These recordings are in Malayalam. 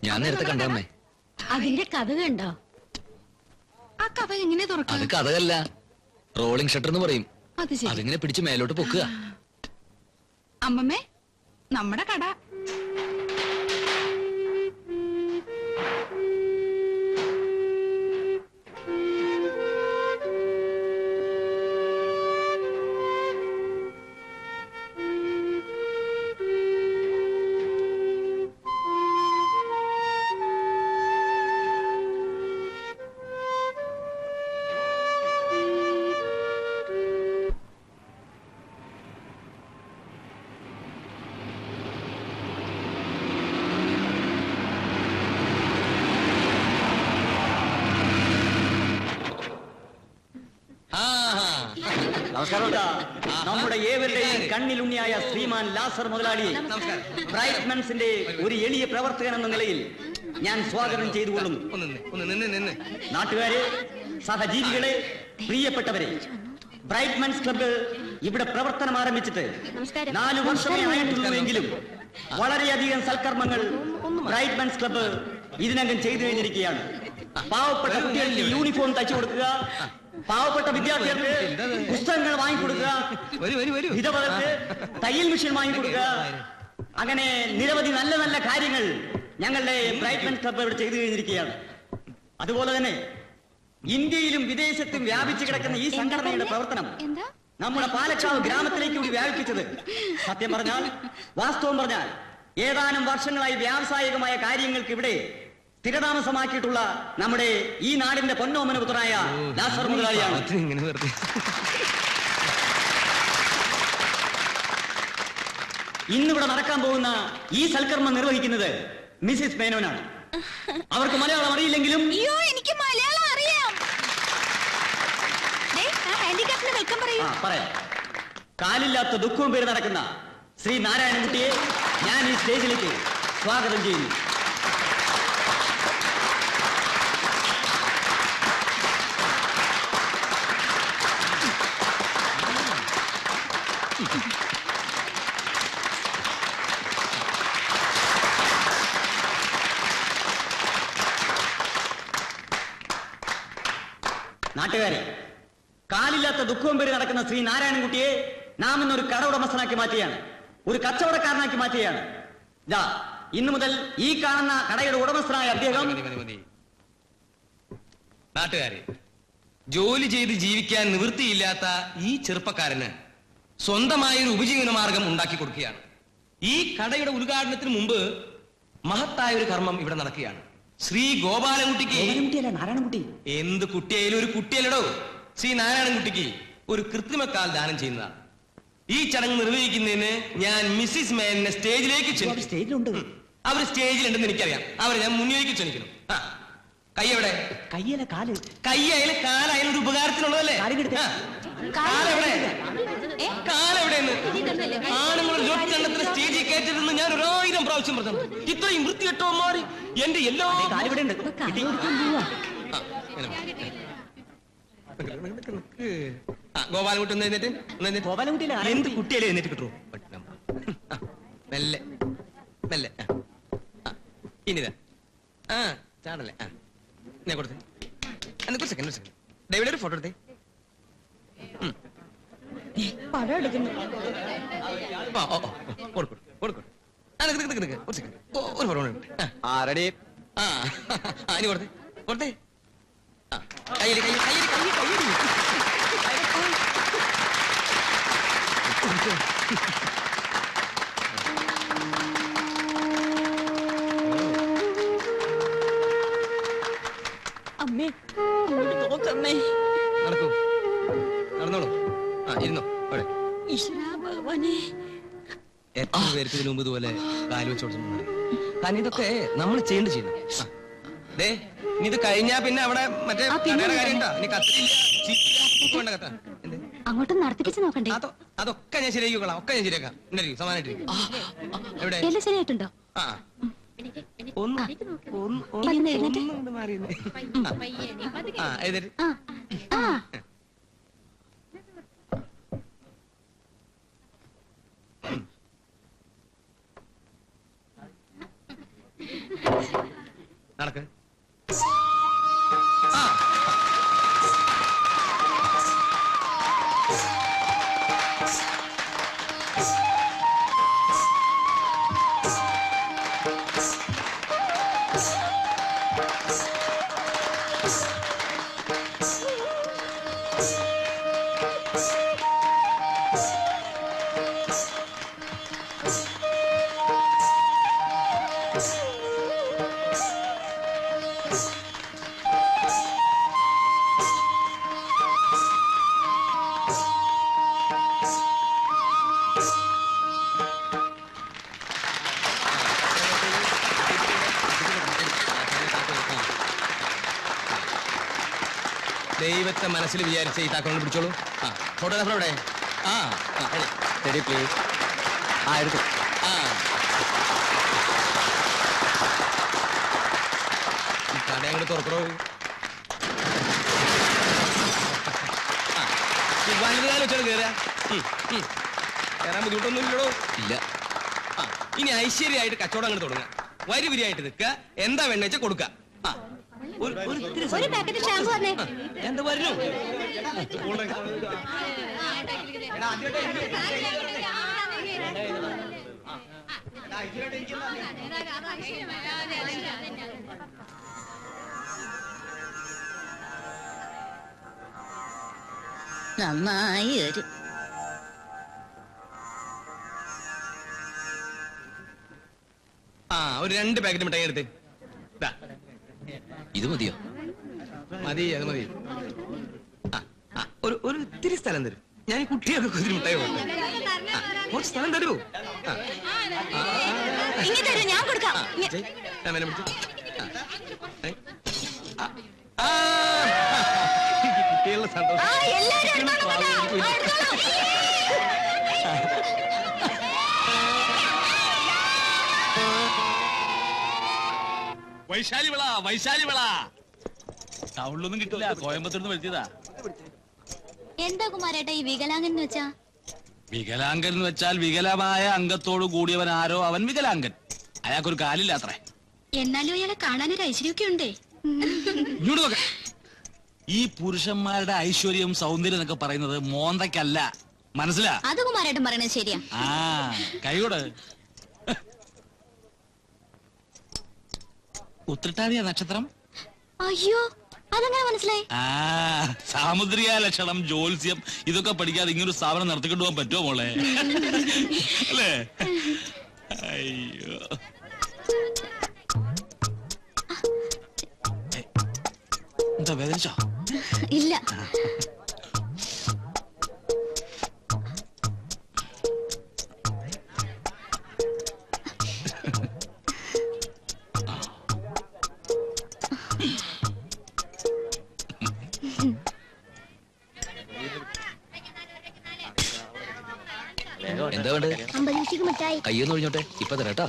ഞാൻ നേരത്തെ കണ്ടേ. അതിന്റെ കഥ കണ്ടോ? ആ കഥ എങ്ങനെ തുറക്കാം? അത് കഥകല്ല, റോളിംഗ് ഷട്ടർ എന്ന് പറയും. അതിങ്ങനെ പിടിച്ച് മേലോട്ട് പൊക്കുക. അമ്മമ്മേ, നമ്മുടെ കട. നമ്മുടെ ഏവരുടെയും കണ്ണിലുണ്ണിയായ ശ്രീമാൻ ലാസർ മുതലാളി ബ്രൈറ്റ്മെൻസിന്റെ ഒരു എളിയ പ്രവർത്തകൻ എന്ന നിലയിൽ ഞാൻ സ്വാഗതം ചെയ്തുകൊള്ളുന്നു. നാട്ടുകാരെ, സഹജീവികളെ, പ്രിയപ്പെട്ടവരെ, ബ്രൈറ്റ്മെൻസ് ക്ലബ്ബ് ഇവിടെ പ്രവർത്തനം ആരംഭിച്ചിട്ട് 4 വർഷമേ ആയിട്ടുള്ളൂവെങ്കിലും വളരെയധികം സൽക്കർമ്മങ്ങൾ ബ്രൈറ്റ്മെൻസ് ക്ലബ്ബ് ഇതിനകം ചെയ്തു കഴിഞ്ഞിരിക്കുകയാണ്. പാവപ്പെട്ട കുട്ടികൾക്ക് യൂണിഫോം തയ്ച്ചു കൊടുക്കുക, പാവപ്പെട്ട വിദ്യാർത്ഥികൾക്ക് പുസ്തകങ്ങൾ വാങ്ങിക്കൊടുക്കുക, വിധവകൾക്ക് തയ്യൽ മെഷീൻ വാങ്ങിക്കൊടുക്കുക, അങ്ങനെ നിരവധി നല്ല നല്ല കാര്യങ്ങൾ ഞങ്ങളുടെ ബ്രൈറ്റ്മെൻസ് ക്ലബ്ബ് ഇവിടെ ചെയ്തു കഴിഞ്ഞിരിക്കുകയാണ്. അതുപോലെ തന്നെ ഇന്ത്യയിലും വിദേശത്തും വ്യാപിച്ചു കിടക്കുന്ന ഈ സംഘടനയുടെ പ്രവർത്തനം നമ്മുടെ പാലക്കാവ് ഗ്രാമത്തിലേക്ക് കൂടി വ്യാപിപ്പിച്ചത് സത്യം പറഞ്ഞാൽ, വാസ്തവം പറഞ്ഞാൽ, ഏതാനും വർഷങ്ങളായി വ്യാവസായികമായ കാര്യങ്ങൾക്ക് ഇവിടെ സ്ഥിരതാമസമാക്കിയിട്ടുള്ള നമ്മുടെ ഈ നാടിന്റെ പൊന്നോമന പുത്രനായ ലാസർ മുതലാളിയാണ്. ഇന്നിവിടെ നടക്കാൻ പോകുന്ന ഈ സൽക്കർമ്മം നിർവഹിക്കുന്നത് മിസ്സിസ് മേനോനാണ്. അവർക്ക് മലയാളം അറിയില്ലെങ്കിലും എനിക്ക് മലയാളം അറിയാം. പറയാം. കാലില്ലാത്ത ദുഃഖവും പേര് നടക്കുന്ന ശ്രീ നാരായണൻകുട്ടിയെ ഞാൻ ഈ സ്റ്റേജിലേക്ക് സ്വാഗതം ചെയ്യുന്നു. നാട്ടുകാരെ, കാലില്ലാത്ത ദുഃഖവും പേര് നടക്കുന്ന ശ്രീ നാരായണൻകുട്ടിയെ നാം ഇന്നൊരു കട ഉടമസ്ഥനാക്കി മാറ്റുകയാണ്, ഒരു കച്ചവടക്കാരനാക്കി മാറ്റുകയാണ്. ഇന്നു മുതൽ ഈ കാണുന്ന കടയുടെ ഉടമസ്ഥനായ അദ്ദേഹം. നാട്ടുകാരെ, ജോലി ചെയ്ത് ജീവിക്കാൻ നിവൃത്തിയില്ലാത്ത ഈ ചെറുപ്പക്കാരന് സ്വന്തമായൊരു ഉപജീവന മാർഗം ഉണ്ടാക്കി കൊടുക്കുകയാണ്. ഈ കടയുടെ ഉദ്ഘാടനത്തിന് മുമ്പ് മഹത്തായ ഒരു കർമ്മം ഇവിടെ നടക്കുകയാണ്. ശ്രീ ഗോപാലൻകുട്ടിക്ക്, നാരായണൻകുട്ടി എന്ത് കുട്ടിയായാലും ഒരു കുട്ടിയല്ലടോ, ശ്രീ നാരായണൻകുട്ടിക്ക് ഒരു കൃത്രിമക്കാൽ ദാനം ചെയ്യുന്നതാണ്. ഈ ചടങ്ങ് നിർവഹിക്കുന്നതിന് ഞാൻ മിസ്സിസ് മേനെ സ്റ്റേജിലേക്ക് ക്ഷണിച്ചിട്ടുണ്ട്. അവർ സ്റ്റേജിലുണ്ടെന്ന് എനിക്കറിയാം. അവരെ ഞാൻ മുന്നിലേക്ക് ക്ഷണിക്കണം. കൈ എവിടെ? കയ്യല്ല കാല്. കൈയായാലും കാലായാലും ഒരു ഉപകാരത്തിനുള്ളതല്ലേ? കാലെവിടെ? കാലെവിടെയെന്ന് ആണുങ്ങൾ ഒറ്റെണ്ണത്തിന് സ്റ്റേജിൽ കയറ്റരുതെന്ന് ഞാൻ 1000 പ്രാവശ്യം പറഞ്ഞു. ഇത്രയും വൃത്തികെട്ടവന്മാർ എന്റെ എല്ലാ ഗോപാലൻകുട്ടി ഒന്ന് എഴുന്നേറ്റ്. ഗോപാലൻകുട്ടി എന്ത് കുട്ടിയാലും എഴുന്നേറ്റ് കിട്ടുമോ? മെല്ലെ മെല്ലെ. ഇനിതാ ചാടല്ലേ. ഞാൻ കൊടുത്തേ. ഒരു സെക്കൻഡ് ഡേവിഡ് ഒരു ഫോട്ടോ എടുത്തേ. പടം എടുക്കുന്നു. ഒരു ഫോട്ടോ ആരടി. ഇനി കൊടുത്തേ കൊടുത്തേ. കയ്യടി കയ്യടി കയ്യടി കയ്യടി കയ്യടി. അമ്മേ, നോക്കമ്മേ. നടക്കൂ, നടന്നോളൂ. ഇരുന്നോ. എത്ര പേർക്ക് ഇതിനു മുമ്പ് ഇതുപോലെ കാല് വെച്ച് കൊടുത്തിട്ടുണ്ട്. കാരണം ഇതൊക്കെ നമ്മൾ ചെയ്യണം. ദേ, ഇനി ഇത് കഴിഞ്ഞാ പിന്നെ അവിടെ മറ്റേ കാര്യം കത്ത അങ്ങോട്ടും നടത്തിപ്പിച്ച് നോക്കണ്ടേ? അതൊക്കെ ഞാൻ ശരിയാക്കിക്കോളാം. ഒക്കെ ഞാൻ ശരിയാക്കാം. സമാനായിട്ടിരിക്കും. എവിടെ എല്ലാം ശരിയായിട്ടുണ്ടോ? നടക്ക്. ദൈവത്തെ മനസ്സിൽ വിചാരിച്ച ഈ താക്കോൽ പിടിച്ചോളൂ. ആ ഫോട്ടോഗ്രാഫർ എവിടെ? Ready please. എടുത്തു. ഈ കട അങ്ങോട്ട് തുറക്കണോ? വലുതാലും വെച്ചോളൂ കയറുക. കയറാൻ ബുദ്ധിമുട്ടൊന്നും ഇല്ലടോ. ഇല്ല. ഇനി ഐശ്വര്യമായിട്ട് കച്ചവടം അങ്ങോട്ട് തുടങ്ങുക. വരി വരിയായിട്ട് നിൽക്കുക. എന്താ വേണ്ട വെച്ചാൽ കൊടുക്കുക. ഒരു പാക്കറ്റ് ഷാമ്പു വന്നേ. എന്താ പറഞ്ഞു? നന്നായി വരും. ഒരു 2 പാക്കറ്റ് മിഠായി എടുത്തേ. ഇത് മതിയോ? മതി, അത് മതി. ഒരു ഇത്തിരി സ്ഥലം തരും. ഞാൻ ഈ കുട്ടിയൊക്കെ കുതിരി മിഠായി കുറച്ച് സ്ഥലം തരൂ. ഞാൻ കൊടുക്കാം. കുട്ടികളുടെ സന്തോഷം. വൈശാലിവിള ടൗണിലൊന്നും കിട്ടില്ല, കോയമ്പത്തൂർന്ന് വരുത്തിയതാ. എന്താ കുമാരേട്ടാ ഈ വികലാംഗൻ എന്ന് വെച്ചാ? വികലാംഗൻ എന്ന് വെച്ചാൽ വികലമായ അംഗത്തോട് കൂടിയവൻ ആരോ അവൻ വികലാംഗൻ. അയാൾക്കൊരു കാലില്ലാത്രേ. എന്നാലും അയാളെ കാണാനൊരു ഐശ്വര്യമൊക്കെ ഉണ്ടേ. ഇങ്ങോട്ട് നോക്ക. ഈ പുരുഷന്മാരുടെ ഐശ്വര്യം സൗന്ദര്യം എന്നൊക്കെ പറയുന്നത് മോന്തയ്ക്കല്ല, മനസ്സിലാ? അത് കുമാരേട്ടൻ പറയണത് ശരിയാ. കൈയോട് ഉത്രട്ടാതിയ നക്ഷത്രം. അയ്യോ, അതെങ്ങനെ മനസ്സിലായി? സാമുദ്രിക ലക്ഷണം, ജ്യോത്സ്യം ഇതൊക്കെ പഠിക്കാതെ ഇങ്ങനൊരു സ്ഥാപനം നടത്തിക്കൊണ്ടു പോകാൻ പറ്റുമോ മോളെ? അല്ലേ? അയ്യോ, എന്താ വേദനിച്ചോ? ഇല്ല. എന്താ വേണ്ടത്? മിഠായി. കയ്യൊന്ന് ഒഴിഞ്ഞോട്ടെ, ഇപ്പൊ തരാട്ടോ.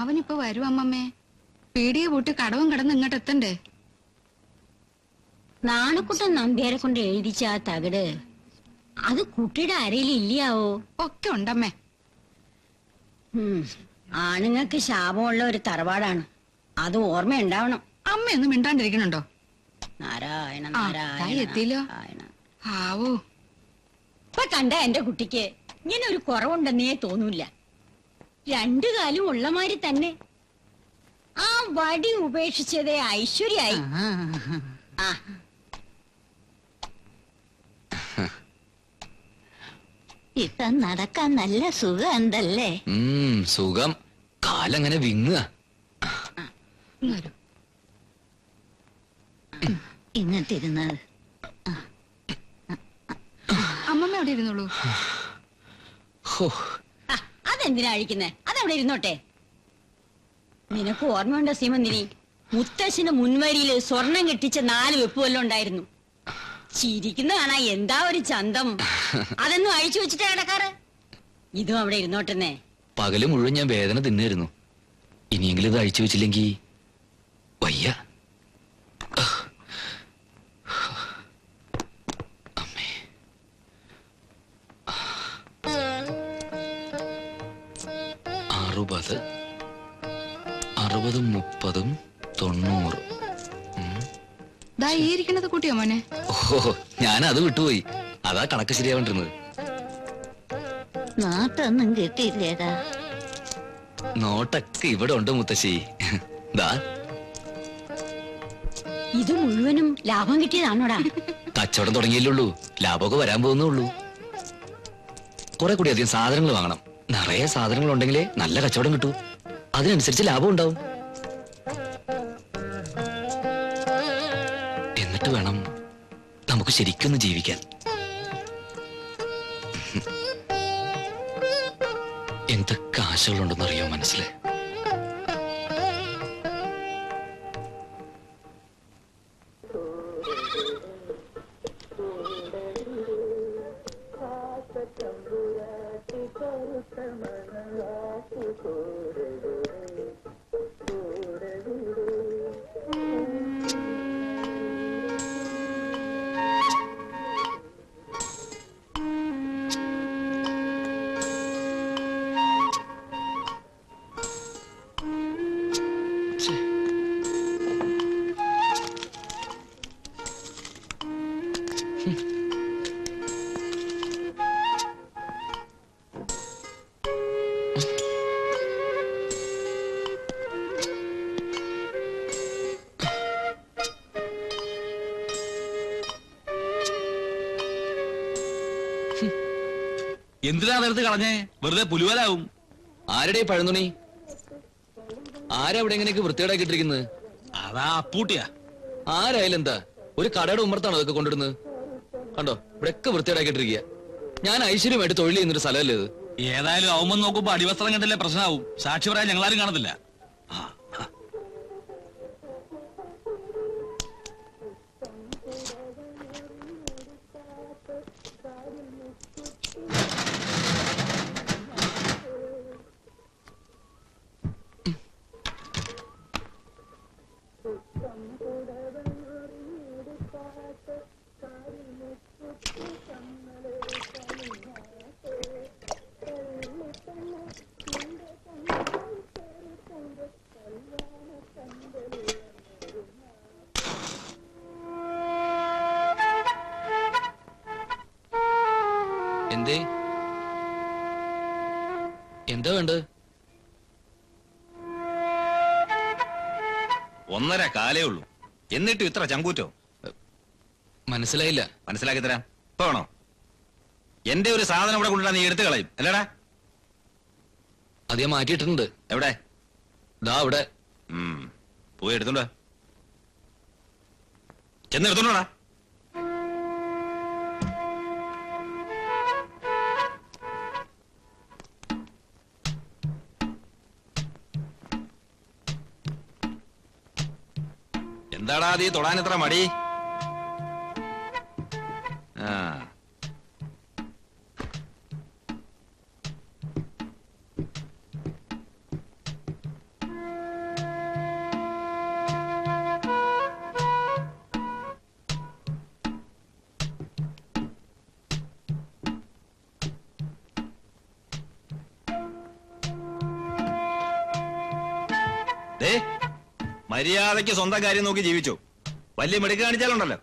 അവനിപ്പോ വരും അമ്മമ്മേ. പീടിയെ പൂട്ടി കടവും കിടന്ന് ഇങ്ങോട്ട് എത്തണ്ടേ? നാണക്കുട്ടൻ നമ്പ്യാരെ കൊണ്ട് എഴുതിച്ച ആ തകിട് അത് കുട്ടിയുടെ അരയിൽ ഇല്ലയാവോ? ഒക്കെ ഉണ്ടമ്മേ. ആണുങ്ങൾക്ക് ശാപമുള്ള ഒരു തറവാടാണ്, അത് ഓർമ്മയുണ്ടാവണം. അമ്മയൊന്നും മിണ്ടാണ്ടിരിക്കണുണ്ടോ? നാരായണ എത്തിയില്ലോ. ആവോ, ഇപ്പൊ കണ്ട എന്റെ കുട്ടിക്ക് ഇങ്ങനെ ഒരു കുറവുണ്ടെന്നേ തോന്നൂല. 2 കാലും ഉള്ളമാതിരി തന്നെ. ആ വടി ഉപേക്ഷിച്ചതേ ഐശ്വര്യായി. ഇപ്പൊ നടക്കാൻ നല്ല സുഖം എന്തല്ലേ? സുഖം. കാലങ്ങനെ വിങ്ങുക. ഇങ്ങത്തിരുന്നത് അമ്മമ്മ എവിടെ ഇരുന്നോളൂ. അതെന്തിനാ അഴിക്കുന്നേ? അതവിടെ ഇരുന്നോട്ടെ. നിനക്ക് ഓർമ്മയുണ്ടോ സീമന്തിനി? മുത്തശ്ശിന്റെ മുൻവരിയില് സ്വർണം കെട്ടിച്ച 4 വെപ്പ് വല്ലതും ഉണ്ടായിരുന്നു. ചിരിക്കുന്ന കാണാ എന്താ ഒരു ചന്തം. അതൊന്നും അഴിച്ചു വെച്ചിട്ടാ കിടക്കാറ്. ഇതും അവിടെ ഇരുന്നോട്ടെന്നേ. പകല് മുഴുവൻ ഞാൻ വേദന തിന്നായിരുന്നു. ഇനിയെങ്കിലും ഇത് അഴിച്ചു വെച്ചില്ലെങ്കി വയ്യ. അമ്മേ. 60, 60, 30, 90. ദാ ഈ ഇരിക്കണത് കൂട്ടിയോ മോനെ? ഓഹോ, ഞാനത് വിട്ടുപോയി. അതാ കണക്ക് ശരിയാവേണ്ടിരുന്നത്. നാട്ടൊന്നും കിട്ടിയില്ലേടാ. നോട്ടൊക്കെ ഇവിടെ ഉണ്ട് മുത്തശ്ശി. ദാ ഇത് മുഴുവനും ലാഭം കിട്ടിയതാണോടാ? കച്ചവടം തുടങ്ങിയല്ലുള്ളൂ, ലാഭമൊക്കെ വരാൻ പോകുന്നുള്ളൂ. കുറെ കൂടി അധികം സാധനങ്ങൾ വാങ്ങണം. നിറയെ സാധനങ്ങൾ ഉണ്ടെങ്കിലേ നല്ല കച്ചവടം കിട്ടൂ. അതിനനുസരിച്ച് ലാഭം ഉണ്ടാവും. എന്നിട്ട് വേണം നമുക്ക് ശരിക്കൊന്ന് ജീവിക്കാൻ. എന്തൊക്കെ ആശകളുണ്ടെന്നറിയോ മനസ്സിലെ? എന്തിനാ നേരത്തെ കളഞ്ഞേ? വെറുതെ പുലുവലാവും. ആരുടെ പഴന്തുണി? ആരാ ഇവിടെ എങ്ങനെയൊക്കെ വൃത്തികേടാക്കിട്ടിരിക്കുന്നത്? അതാ അപ്പൂട്ടിയാ. ആരായാലും എന്താ, ഒരു കടയുടെ ഉമ്മറത്താണോ അതൊക്കെ കൊണ്ടിടുന്നത്? കണ്ടോ, ഇവിടെയൊക്കെ വൃത്തികേടാക്കിട്ടിരിക്കുക. ഞാൻ ഐശ്വര്യമായിട്ട് തൊഴിൽ ചെയ്യുന്നൊരു സ്ഥലമല്ലേ ഇത്? ഏതായാലും അവൻ നോക്കുമ്പോ അടിവസ്ത്രം കണ്ടില്ലേ പ്രശ്നമാവും. സാക്ഷി പറയാൻ ഞങ്ങളാരും കാണത്തില്ല. എന്തേ, എന്താ വേണ്ടത്? 1.5 കാലേ ഉള്ളൂ, എന്നിട്ടും ഇത്ര ചങ്കൂറ്റോ? മനസ്സിലായില്ല. മനസ്സിലാക്കി തരാം. വേണോ? എന്റെ ഒരു സാധനം ഇവിടെ കൊണ്ടുവരാൻ നീ എടുത്തു കളയും അല്ലേടാ? അത് ഞാൻ മാറ്റിയിട്ടുണ്ട്. എവിടെ? ദാ അവിടെ. പോയി എടുത്തോണ്ടാ, ചെന്ന് എടുത്തോണ്ടാ. എന്താടാ നീ തൊടാൻ എത്ര മടി? മര്യാദയ്ക്ക് സ്വന്തം കാര്യം നോക്കി ജീവിച്ചു. വലിയ മിടുക്ക് കാണിച്ചാലുണ്ടല്ലോ,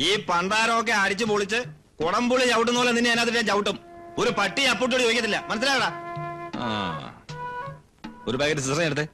ഈ പണ്ടാരമൊക്കെ അടിച്ചു പൊളിച്ച് കുടംപുളി ചവിട്ടുന്ന പോലെ നിന്നെ അതിനകത്ത് ചവിട്ടും. ഒരു പട്ടി അപ്പൂട്ടോട് ചോദിക്കത്തില്ല, മനസ്സിലായടാ? ഒരു പാക്കറ്റ് സിസറ എടുത്ത്